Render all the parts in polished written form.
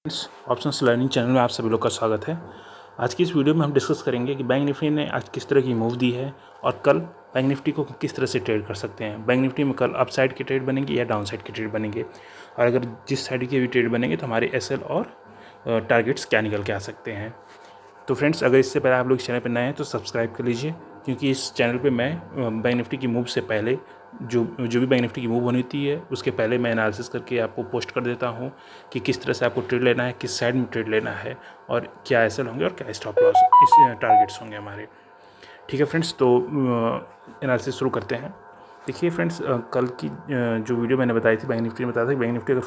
Options learning channel में आप सभी लोग का स्वागत है। आज की इस वीडियो में हम डिस्कस करेंगे कि बैंक निफ्टी ने आज किस तरह की मूव दी है और कल बैंक निफ्टी को किस तरह से ट्रेड कर सकते हैं। बैंक निफ्टी में कल अप साइड के ट्रेड बनेंगे या डाउन साइड के ट्रेड बनेंगे, और अगर जिस साइड के भी ट्रेड बनेंगे तो हमारे एसएल और टारगेट्स क्या निकल के आ सकते हैं। तो फ्रेंड्स, अगर इससे पहले आप लोग इस चैनल पर नए हैं तो सब्सक्राइब कर लीजिए, क्योंकि इस चैनल पे मैं बैंक निफ्टी की मूव से पहले जो भी बैंक निफ्टी की मूव होनी होती है उसके पहले मैं एनालिसिस करके आपको पोस्ट कर देता हूँ कि किस तरह से आपको ट्रेड लेना है, किस साइड में ट्रेड लेना है, और क्या एसएल होंगे और क्या स्टॉप लॉस इस टारगेट्स होंगे हमारे। ठीक है फ्रेंड्स, तो एनालिसिस शुरू करते हैं। देखिए फ्रेंड्स, कल की जो वीडियो मैंने बताई थी बैंक निफ्टी में बताया था कि बैंक निफ्टी अगर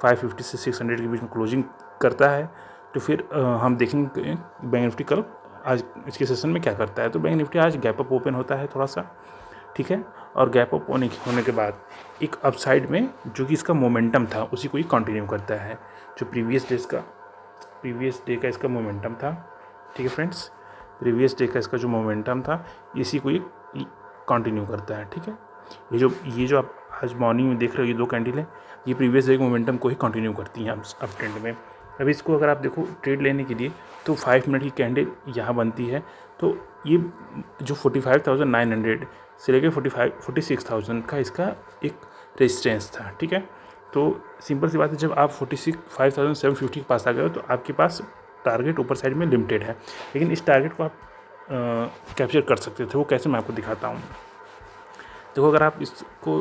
550 से 600 के बीच में क्लोजिंग करता है तो फिर हम देखेंगे बैंक निफ्टी कल आज इसके सेशन में क्या करता है। तो बैंक निफ्टी आज गैप अप ओपन होता है थोड़ा सा, ठीक है, और गैप अप होने के बाद एक अपसाइड में जो कि इसका मोमेंटम था उसी को ही कंटिन्यू करता है। जो प्रीवियस डे का इसका मोमेंटम था, ठीक है फ्रेंड्स, प्रीवियस डे का इसका जो मोमेंटम था इसी को ही कंटिन्यू करता है। ठीक है, ये जो आप आज मॉर्निंग में देख रहे हो, ये दो कैंडल है, ये प्रीवियस डे के मोमेंटम को ही कंटिन्यू करती हैं अप ट्रेंड में। अभी इसको अगर आप देखो ट्रेड लेने के लिए तो 5 मिनट की कैंडल यहाँ बनती है, तो ये जो 45,900 से लेकर 46,000 का इसका एक रेजिस्टेंस था। ठीक है, तो सिंपल सी बात है, जब आप 45,750 के पास आ गए हो तो आपके पास टारगेट ऊपर साइड में लिमिटेड है, लेकिन इस टारगेट को आप कैप्चर कर सकते थे। वो कैसे, मैं आपको दिखाता हूँ। देखो, अगर आप इसको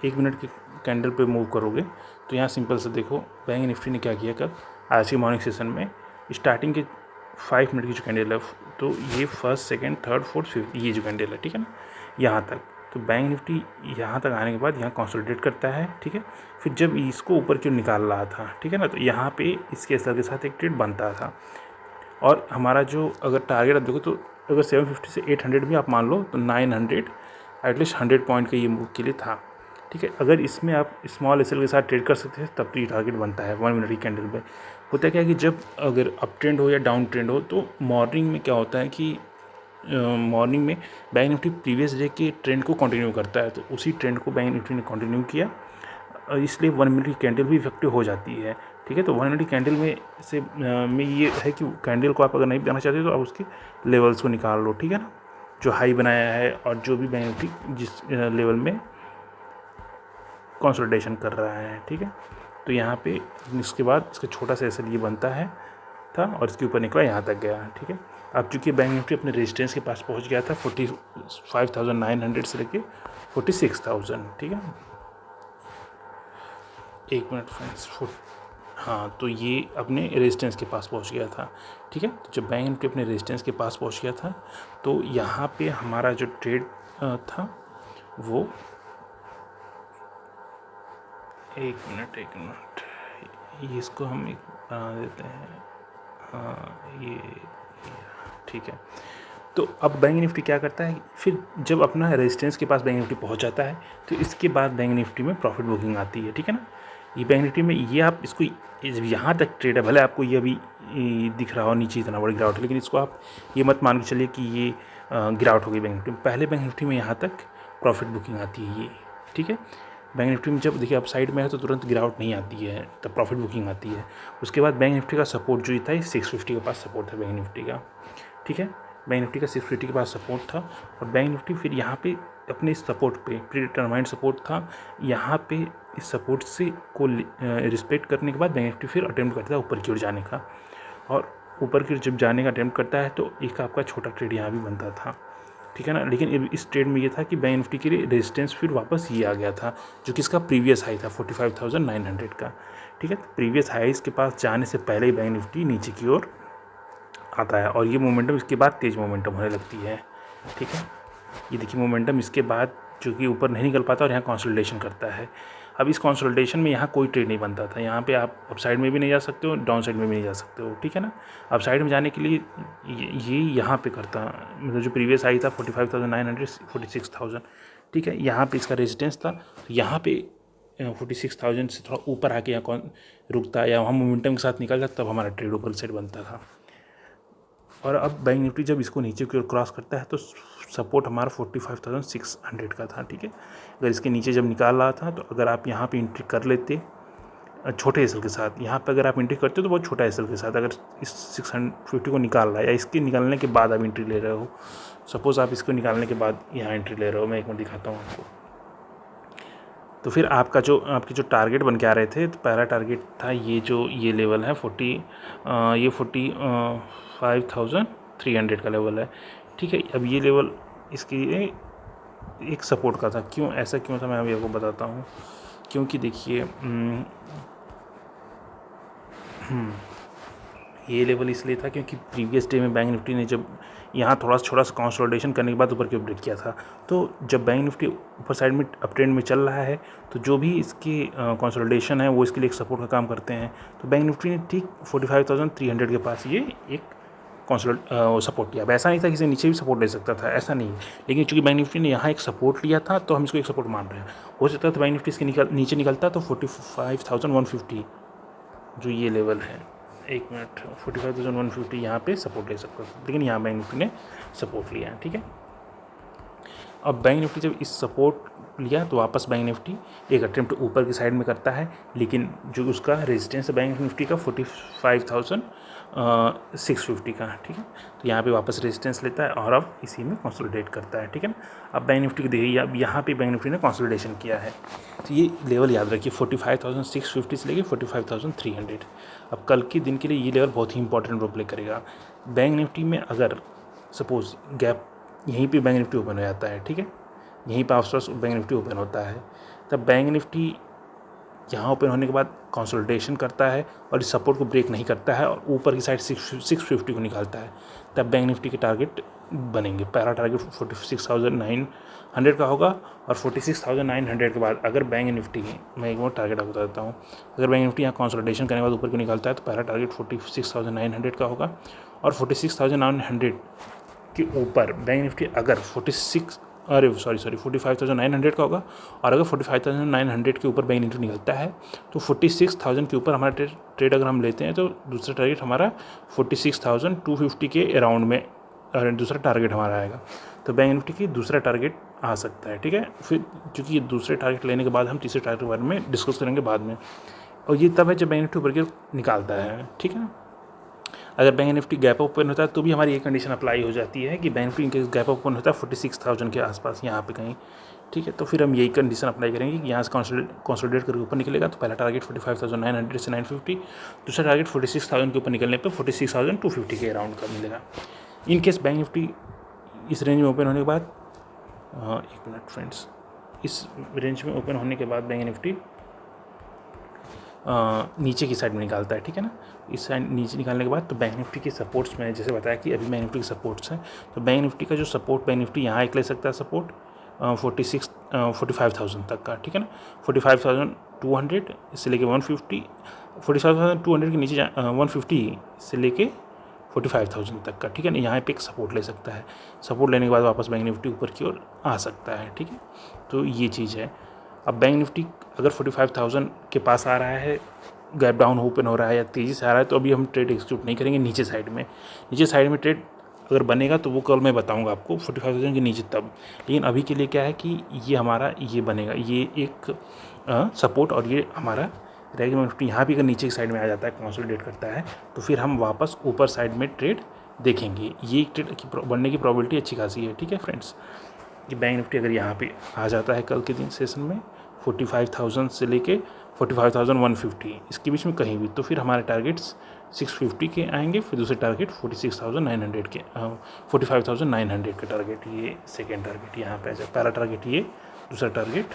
1 मिनट की कैंडल पे मूव करोगे तो यहाँ सिंपल से देखो बैंक निफ्टी ने क्या किया कल आज की मॉर्निंग सेशन में। स्टार्टिंग के 5 मिनट की जो कैंडल है, तो ये first, second, third, fourth, fifth, ये जो कैंडल है, ठीक है ना, यहाँ तक। तो बैंक निफ्टी यहाँ तक आने के बाद यहाँ कंसोलिडेट करता है, ठीक है। फिर जब इसको ऊपर क्यों निकाल रहा था, ठीक है ना, तो यहाँ पे इसके असर के साथ एक ट्रेड बनता था। और हमारा जो अगर टारगेट आप देखो तो अगर 750 से 800 भी आप मान लो तो 900 एटलीस्ट 100 पॉइंट का ये मूव के लिए था। ठीक है, अगर इसमें आप स्मॉल एसएल के साथ ट्रेड कर सकते हैं तब तो ये टारगेट बनता है 1 मिनट की कैंडल पे। होता है क्या कि जब अगर अप ट्रेंड हो या डाउन ट्रेंड हो तो मॉर्निंग में क्या होता है कि मॉर्निंग में बैंक निफ्टी प्रीवियस डे के ट्रेंड को कंटिन्यू करता है, तो उसी ट्रेंड को बैंक निफ्टी ने कंटिन्यू किया, इसलिए 1 मिनट की कैंडल भी इफेक्टिव हो जाती है। ठीक है, तो 1 मिनट की कैंडल में ये है कि कैंडल को आप अगर नहीं बनाना चाहते तो आप उसके लेवल्स को निकाल लो, ठीक है ना, जो हाई बनाया है और जो भी बैंक निफ्टी जिस लेवल में कंसोलिडेशन कर रहा है। ठीक है, तो यहाँ पे इसके बाद इसका छोटा सा एसएल ये बनता है था और इसके ऊपर निकला यहाँ तक गया। ठीक है, अब चूँकि बैंक निफ्टी अपने रेजिस्टेंस के पास पहुँच गया था 45,900 से लेके 46,000। ठीक है, 1 मिनट फ्रेंड्स, हाँ, तो ये अपने रेजिस्टेंस के पास पहुँच गया था। ठीक है, तो जब बैंक निफ्टी अपने रेजिस्टेंस के पास पहुँच गया था तो यहाँ पे हमारा जो ट्रेड था वो एक मिनट ये इसको हम एक बना देते हैं, हाँ ये ठीक है। तो अब बैंक निफ्टी क्या करता है, फिर जब अपना रेजिस्टेंस के पास बैंक निफ्टी पहुंच जाता है तो इसके बाद बैंक निफ्टी में प्रॉफिट बुकिंग आती है। ठीक है ना, ये बैंक निफ्टी में ये आप इसको यहाँ तक ट्रेड है, भले आपको ये अभी दिख रहा हो नीचे इतना बड़ी गिरावट है, लेकिन इसको आप ये मत मान के चलिए कि ये गिरावट हो गई बैंक निफ्टी में। पहले बैंक निफ्टी में यहाँ तक प्रॉफिट बुकिंग आती है ये। ठीक है, बैंक निफ्टी में जब देखिए अप साइड में है तो तुरंत गिरावट नहीं आती है, तब प्रॉफिट बुकिंग आती है। उसके बाद बैंक निफ्टी का सपोर्ट जो था 650 के पास सपोर्ट था बैंक निफ्टी का। ठीक है, बैंक निफ्टी का 650 के पास सपोर्ट था और बैंक निफ्टी फिर यहाँ पे अपने इस सपोर्ट पे प्री डिटरमाइंड सपोर्ट था, यहाँ पे इस सपोर्ट से को रिस्पेक्ट करने के बाद बैंक निफ्टी फिर अटेम्प्ट करता है ऊपर की ओर जाने का, और ऊपर की ओर जब जाने का अटेम्प्ट करता है तो एक आपका छोटा ट्रेड यहाँ भी बनता था। ठीक है ना, लेकिन इस ट्रेड में ये था कि बैंक निफ्टी के लिए रेजिस्टेंस फिर वापस ये आ गया था जो कि इसका प्रीवियस हाई था 45,900 का। ठीक है, तो प्रीवियस हाई के पास जाने से पहले ही बैंक निफ्टी नीचे की ओर आता है और ये मोमेंटम इसके बाद तेज़ मोमेंटम होने लगती है। ठीक है, ये देखिए मोमेंटम इसके बाद जो कि ऊपर नहीं निकल पाता और यहाँ कंसोलिडेशन करता है। अब इस कंसोलिडेशन में यहाँ कोई ट्रेड नहीं बनता था, यहाँ पे आप अप साइड में भी नहीं जा सकते हो, डाउन साइड में भी नहीं जा सकते हो। ठीक है ना, अप साइड में जाने के लिए ये यहाँ पे करता, मतलब जो प्रीवियस आई था 45,900 46,000। ठीक है, यहाँ पे इसका रेजिस्टेंस था, तो यहाँ पे 46,000 से थोड़ा ऊपर आके यहाँ कौन रुकता या वहाँ मोमेंटम के साथ निकल जाता, तब हमारा ट्रेड ऊपर साइड बनता था। और अब बैंक निफ्टी जब इसको नीचे की ओर क्रॉस करता है तो सपोर्ट हमारा 45,600 का था। ठीक है, अगर इसके नीचे जब निकाल रहा था तो अगर आप यहाँ पे एंट्री कर लेते छोटे एस एल के साथ। यहाँ पे अगर आप एंट्री करते हो तो बहुत छोटा एस एल के साथ, अगर इस 650 को निकाल रहा है या इसके निकालने के बाद आप एंट्री ले रहे हो, सपोज़ आप इसको निकालने के बाद यहाँ एंट्री ले रहे हो, मैं एक मिनट दिखाता हूँ आपको। तो फिर आपके जो टारगेट बन के आ रहे थे, तो पहला टारगेट था ये लेवल है 45,300 का लेवल है, ठीक है। अब ये लेवल इसके लिए एक सपोर्ट का था। ऐसा क्यों था मैं अभी आपको बताता हूँ। क्योंकि देखिए ये लेवल इसलिए था क्योंकि प्रीवियस डे में बैंक निफ्टी ने जब यहाँ थोड़ा सा कंसोलिडेशन करने के बाद ऊपर की ओर ब्रेक किया था, तो जब बैंक निफ्टी ऊपर साइड में अप ट्रेंड में चल रहा है तो जो भी इसकी कंसोलिडेशन है वो इसके लिए एक सपोर्ट का काम करते हैं। तो बैंक निफ्टी ने ठीक 45,300 के पास ये एक सपोर्ट लिया। वैसा नहीं था कि नीचे भी सपोर्ट ले सकता था, ऐसा नहीं, लेकिन चूंकि बैंक निफ्टी ने यहाँ एक सपोर्ट लिया था तो हम इसको एक सपोर्ट मान रहे हैं। हो सकता है तो बैंक निफ्टी इसके नीचे निकलता तो 45,150 जो ये लेवल है, एक मिनट, 45,150 यहाँ पे सपोर्ट ले सकता था, लेकिन यहाँ बैंक निफ्टी ने सपोर्ट लिया है, ठीक है। अब बैंक निफ्टी जब इस सपोर्ट लिया तो वापस बैंक निफ्टी एक अटेम्प्ट ऊपर की साइड में करता है, लेकिन जो उसका रेजिस्टेंस है बैंक निफ्टी का 45,650 का, ठीक है। तो यहाँ पे वापस रेजिस्टेंस लेता है और अब इसी में कंसोलिडेट करता है, ठीक है ना। अब बैंक निफ्टी को देखिए, अब यहाँ पे बैंक निफ्टी ने कंसोलिडेशन किया है, तो ये लेवल याद रखिए 45,650 से लेके 45,300। अब कल के दिन के लिए ये लेवल बहुत ही इंपॉर्टेंट रोल प्ले करेगा। बैंक निफ्टी में अगर सपोज गैप यहीं पे बैंक निफ्टी ओपन हो जाता है, ठीक है, यहीं पर आसपास बैंक निफ्टी ओपन होता है, तब बैंक निफ्टी यहाँ ओपन होने के बाद कंसोलिडेशन करता है और इस सपोर्ट को ब्रेक नहीं करता है और ऊपर की साइड 650 को निकालता है, तब बैंक निफ्टी के टारगेट बनेंगे। पहला टारगेट 46,900 का होगा और 46,900 के बाद अगर बैंक निफ्टी, मैं एक और टारगेट आपको बता देता हूँ, अगर बैंक निफ्टी यहाँ कंसोलिडेशन करने के बाद ऊपर को निकालता है तो पहला टारगेट 46,900 का होगा और 46,900 के ऊपर बैंक निफ्टी अगर 45,900 का होगा और अगर 45,900 के ऊपर बैंक निफ्टी निकलता है तो 46,000 के ऊपर हमारा ट्रेड अगर हम लेते हैं तो दूसरा टारगेट हमारा 46,250 के अराउंड में दूसरा टारगेट हमारा आएगा। तो बैंक निफ्टी की दूसरा टारगेट आ सकता है, ठीक है। फिर क्योंकि ये दूसरे टारगेट लेने के बाद हम तीसरे टारगेट के बारे में डिस्कस करेंगे बाद में, और ये तब है जब बैंक निफ्टी ऊपर की निकालता है, ठीक है। अगर बैंक निफ्टी गैप ओपन होता है तो भी हमारी ये कंडीशन अप्लाई हो जाती है कि bank Nifty in case gap open होता है 46,000 के आसपास यहाँ पे कहीं, ठीक है। तो फिर हम यही कंडीशन अप्लाई करेंगे कि यहाँ से कंसोलिडेट करके ऊपर निकलेगा तो पहला टारगेट 45,900 से 950, दूसरा टारगेट 46,000 के ऊपर निकलने पे 46,250 के अराउंड का मिलेगा। इनकेस बैंक निफ्टी इस रेंज में ओपन होने के बाद, एक मिनट फ्रेंड्स, इस रेंज में ओपन होने के बाद बैंक निफ्टी नीचे की साइड में निकालता है, ठीक है ना। इस साइड नीचे निकालने के बाद तो बैंक निफ्टी के सपोर्ट्स में जैसे बताया कि अभी बैंक निफ्टी के सपोर्ट्स हैं, तो बैंक निफ्टी का जो सपोर्ट बैंक निफ्टी यहाँ एक ले सकता है सपोर्ट 45,000 तक का, ठीक है ना। 45,200 से लेके 150, 45,200 के नीचे 150 से लेके 45,000 तक का, ठीक है ना। यहाँ पे एक सपोर्ट ले सकता है, सपोर्ट लेने के बाद वापस बैंक निफ्टी ऊपर की ओर आ सकता है, ठीक है। तो ये चीज़ है। अब बैंक निफ्टी अगर 45,000 के पास आ रहा है, गैप डाउन ओपन हो रहा है या तेज़ी से आ रहा है, तो अभी हम ट्रेड एक्सिक्यूट नहीं करेंगे नीचे साइड में ट्रेड अगर बनेगा तो वो कल मैं बताऊंगा आपको 45,000 के नीचे तब। लेकिन अभी के लिए क्या है कि ये हमारा ये बनेगा, ये एक सपोर्ट, और ये हमारा रहेगा। निफ्टी यहाँ भी अगर नीचे की साइड में आ जाता है, कंसोलिडेट करता है, तो फिर हम वापस ऊपर साइड में ट्रेड देखेंगे। ये ट्रेड की बनने की प्रोबेबिलिटी अच्छी खासी है, ठीक है फ्रेंड्स। कि बैंक निफ्टी अगर यहाँ पे आ जाता है कल के दिन सेशन में 45,000 से लेके 45,150 इसके बीच में कहीं भी, तो फिर हमारे टारगेट्स 650 के आएंगे, फिर दूसरे टारगेट 46,900 के 45,900 के टारगेट, ये सेकेंड टारगेट यहाँ पे आ जाए। पहला टारगेट ये, दूसरा टारगेट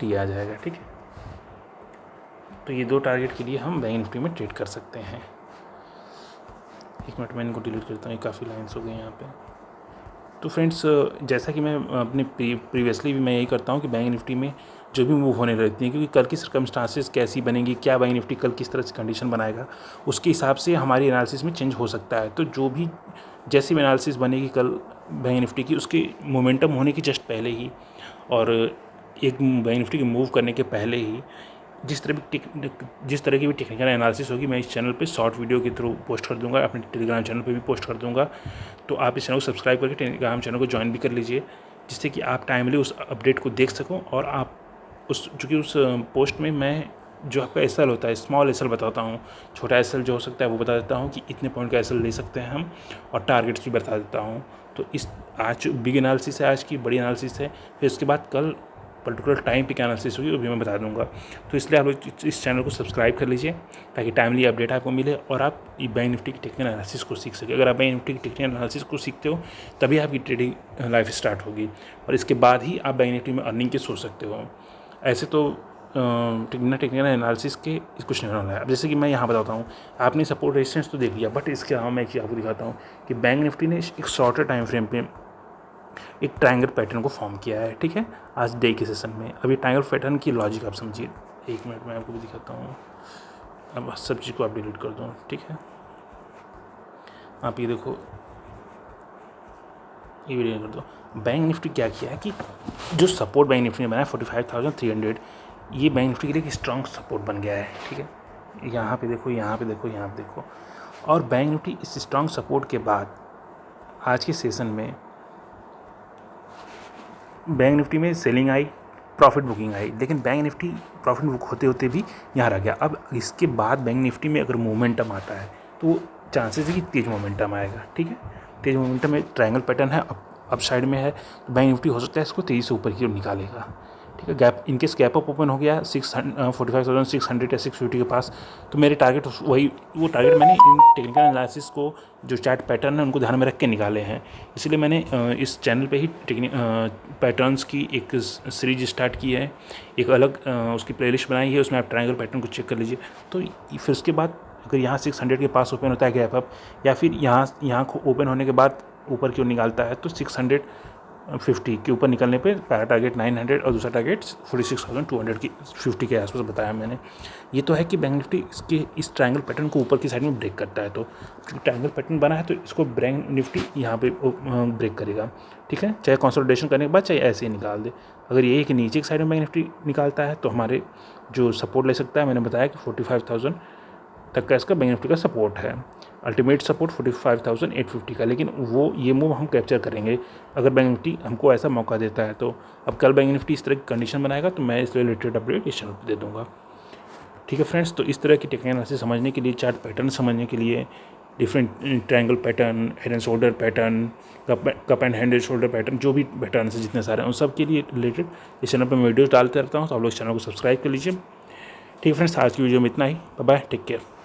ये आ जाएगा, ठीक है। तो ये दो टारगेट के लिए हम बैंक निफ्टी में ट्रेड कर सकते हैं। एक मिनट मैं इनको डिलीट करता हूँ, ये काफ़ी लाइन्स हो गई यहाँ पे। तो फ्रेंड्स, जैसा कि मैं अपने प्रीवियसली भी मैं यही करता हूँ कि बैंक निफ्टी में जो भी मूव होने लगती है, क्योंकि कल की सर्कमस्टांसेस कैसी बनेंगी, क्या बैंक निफ्टी कल किस तरह से कंडीशन बनाएगा, उसके हिसाब से हमारी एनालिसिस में चेंज हो सकता है। तो जो भी जैसी भी एनालिसिस बनेगी कल बैंक निफ्टी की, उसके मोमेंटम होने की जस्ट पहले ही और एक बैंक निफ्टी के मूव करने के पहले ही जिस तरह की भी टेक्निकल एनालिसिस होगी, मैं इस चैनल पे शॉर्ट वीडियो के थ्रू पोस्ट कर दूंगा, अपने टेलीग्राम चैनल पे भी पोस्ट कर दूंगा। तो आप इस चैनल को सब्सक्राइब करके टेलीग्राम चैनल को ज्वाइन भी कर लीजिए, जिससे कि आप टाइमली उस अपडेट को देख सको। और आप चूँकि उस पोस्ट में मैं जो आपका एसएल होता है, स्मॉल एसएल बताता हूँ, छोटा एसएल जो हो सकता है वो बता देता हूँ कि इतने पॉइंट का एसएल ले सकते हैं हम, और टारगेट्स भी बता देता हूँ। तो इस आज बिग एनालिसिस है, आज की बड़ी एनालिसिस है, फिर उसके बाद कल पर्टिकुलर टाइम पे क्या एनालिसिस होगी वो भी मैं बता दूंगा। तो इसलिए आप लोग इस चैनल को सब्सक्राइब कर लीजिए ताकि टाइमली अपडेट आपको मिले और आप बैंक निफ्टी की टेक्निकल एनालिसिस को सीख सकें। अगर आप बैंक निफ्टी की टेक्निकल एनालिसिस को सीखते हो तभी आपकी ट्रेडिंग लाइफ स्टार्ट होगी, और इसके बाद ही आप बैंक निफ्टी में अर्निंग के सोच सकते हो। ऐसे तो टेक्निकल एनालिसिस के कुछ नहीं होना है। अब जैसे कि मैं यहाँ बताता हूँ, आपने सपोर्ट रेजिस्टेंस तो देख लिया, बट इसके अलावा मैं एक चीज़ आपको दिखाता हूँ कि बैंक निफ्टी ने एक शॉर्टर टाइम फ्रेम पे एक ट्रायंगल पैटर्न को फॉर्म किया है। ठीक है, आज डे के सेशन में। अभी ट्रायंगल पैटर्न की लॉजिक आप समझिए। एक मिनट में आपको भी दिखाता हूँ। अब सब चीज़ को आप डिलीट कर दो। ठीक है, आप ये देखो, ये भी डिलीट कर दो। बैंक निफ्टी क्या किया है कि जो सपोर्ट बैंक निफ्टी ने बनाया 45,300, ये बैंक निफ्टी के लिए एक स्ट्रॉन्ग सपोर्ट बन गया है। ठीक है, यहाँ पे देखो, यहाँ पे देखो, यहाँ पे देखो। और बैंक निफ्टी इस स्ट्रॉन्ग सपोर्ट के बाद आज के सेशन में बैंक निफ्टी में सेलिंग आई, प्रॉफिट बुकिंग आई, लेकिन बैंक निफ्टी प्रॉफिट बुक होते होते भी यहाँ रह गया। अब इसके बाद बैंक निफ्टी में अगर मोमेंटम आता है तो चांसेस है कि तेज़ मोमेंटम आएगा। ठीक है, तेज़ मोमेंटम में ट्रायंगल पैटर्न है, अप साइड में है, तो बैंक निफ्टी हो सकता है इसको तेज़ी से ऊपर की ओर निकालेगा। ठीक है, gap in case gap up open हो गया 45,600 या 650 के पास, तो मेरे टारगेट वही, वो टारगेट मैंने इन टेक्निकल एनालिसिस को जो चार्ट पैटर्न है उनको ध्यान में रख के निकाले हैं। इसलिए मैंने इस चैनल पे ही पैटर्न्स की एक सीरीज स्टार्ट की है, एक अलग उसकी प्लेलिस्ट बनाई है, उसमें आप ट्रायंगल पैटर्न को चेक कर लीजिए। तो फिर उसके बाद अगर यहाँ 600 के पास ओपन होता है गैप अप, या फिर यहाँ ओपन होने के बाद ऊपर की ओर निकालता है, तो 650 के ऊपर निकलने पे पहला टारगेट 900 और दूसरा टारगेट 46,200 की 50 के आसपास बताया मैंने। ये तो है कि बैंक निफ्टी इसके इस ट्रायंगल पैटर्न को ऊपर की साइड में ब्रेक करता है, तो ट्रायंगल पैटर्न बना है तो इसको बैंक निफ्टी यहाँ पे ब्रेक करेगा। ठीक है, चाहे कंसोलिडेशन करने के बाद चाहे ऐसे ही निकाल दे। अगर ये कि नीचे की साइड में बैंक निफ्टी निकालता है तो हमारे जो सपोर्ट ले सकता है, मैंने बताया कि 45,000 तक का इसका बैंक निफ्टी का सपोर्ट है। अल्टीमेट सपोर्ट 45,850 का, लेकिन वो ये मूव हम कैप्चर करेंगे अगर बैंक निफ्टी हमको ऐसा मौका देता है। तो अब कल बैंक निफ्टी इस तरह की कंडीशन बनाएगा तो मैं इस रिलेटेड अपडेट इस चैनल पर दे दूँगा। ठीक है फ्रेंड्स, तो इस तरह की टेक्निकल एनालिसिस समझने के लिए, चार्ट पैटर्न समझने के लिए, different triangle pattern, head and shoulder pattern, cup and hand shoulder pattern, जो भी पैटर्न है जितने सारे हैं, उन सब के लिए रिलेटेड इस चैनल पर मैं वीडियोस डालते रहता हूँ। तो आप लोग इस चैनल को सब्सक्राइब कर लीजिए। ठीक है फ्रेंड्स, आज की वीडियो में इतना ही। Bye bye, take care.